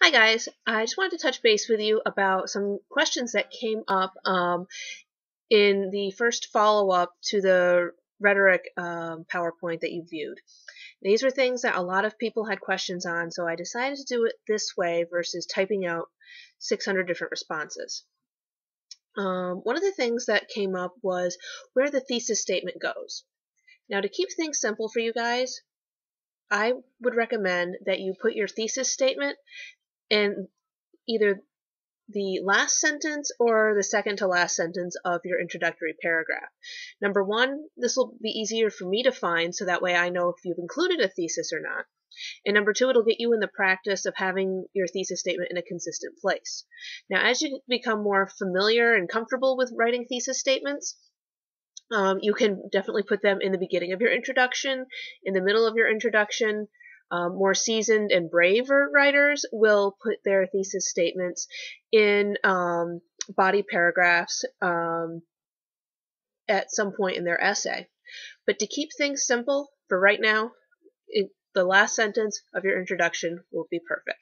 Hi guys, I just wanted to touch base with you about some questions that came up in the first follow-up to the rhetoric PowerPoint that you viewed. These were things that a lot of people had questions on, so I decided to do it this way versus typing out 600 different responses. One of the things that came up was where the thesis statement goes. Now, to keep things simple for you guys, I would recommend that you put your thesis statement in either the last sentence or the second to last sentence of your introductory paragraph. Number one, this will be easier for me to find, so that way I know if you've included a thesis or not. And number two, it'll get you in the practice of having your thesis statement in a consistent place. Now, as you become more familiar and comfortable with writing thesis statements, you can definitely put them in the beginning of your introduction, in the middle of your introduction. More seasoned and braver writers will put their thesis statements in body paragraphs at some point in their essay. But to keep things simple, for right now, the last sentence of your introduction will be perfect.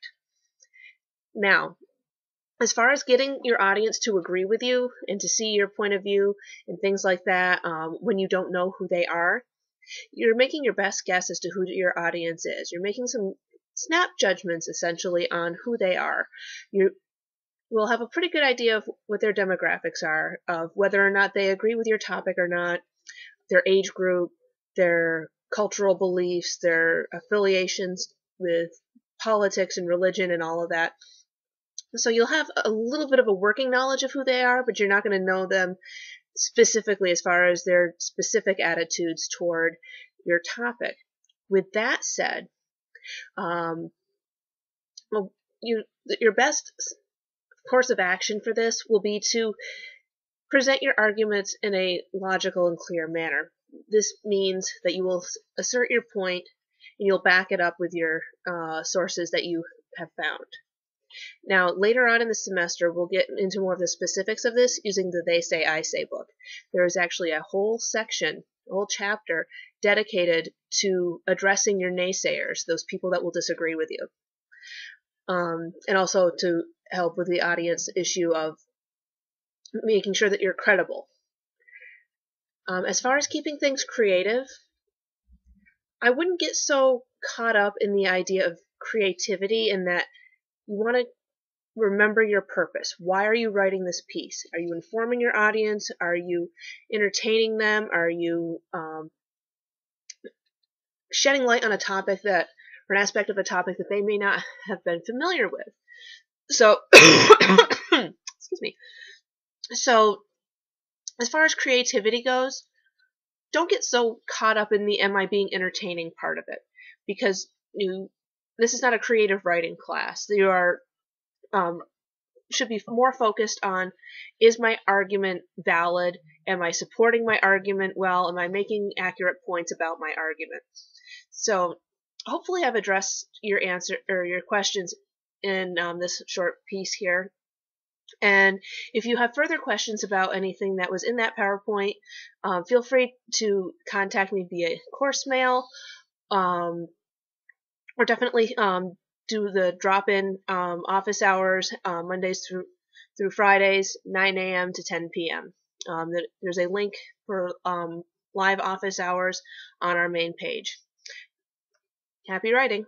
Now, as far as getting your audience to agree with you and to see your point of view and things like that when you don't know who they are, you're making your best guess as to who your audience is. You're making some snap judgments, essentially, on who they are. You will have a pretty good idea of what their demographics are, of whether or not they agree with your topic or not, their age group, their cultural beliefs, their affiliations with politics and religion and all of that. So you'll have a little bit of a working knowledge of who they are, but you're not going to know them specifically as far as their specific attitudes toward your topic. With that said, your best course of action for this will be to present your arguments in a logical and clear manner. This means that you will assert your point and you'll back it up with your sources that you have found. Now, later on in the semester, we'll get into more of the specifics of this using the They Say, I Say book. There is actually a whole section, a whole chapter, dedicated to addressing your naysayers, those people that will disagree with you. And also to help with the audience issue of making sure that you're credible. As far as keeping things creative, I wouldn't get so caught up in the idea of creativity in that you want to remember your purpose. Why are you writing this piece? Are you informing your audience? Are you entertaining them? Are you shedding light on a topic that, or an aspect of a topic that they may not have been familiar with? So, excuse me. So, as far as creativity goes, don't get so caught up in the am I being entertaining part of it, because this is not a creative writing class. You are should be more focused on, is my argument valid? Am I supporting my argument well? Am I making accurate points about my argument? So hopefully I've addressed your answer or your questions in this short piece here. And if you have further questions about anything that was in that PowerPoint, feel free to contact me via course mail, or definitely do the drop-in office hours Mondays through Fridays, 9 a.m. to 10 p.m. There's a link for live office hours on our main page. Happy writing!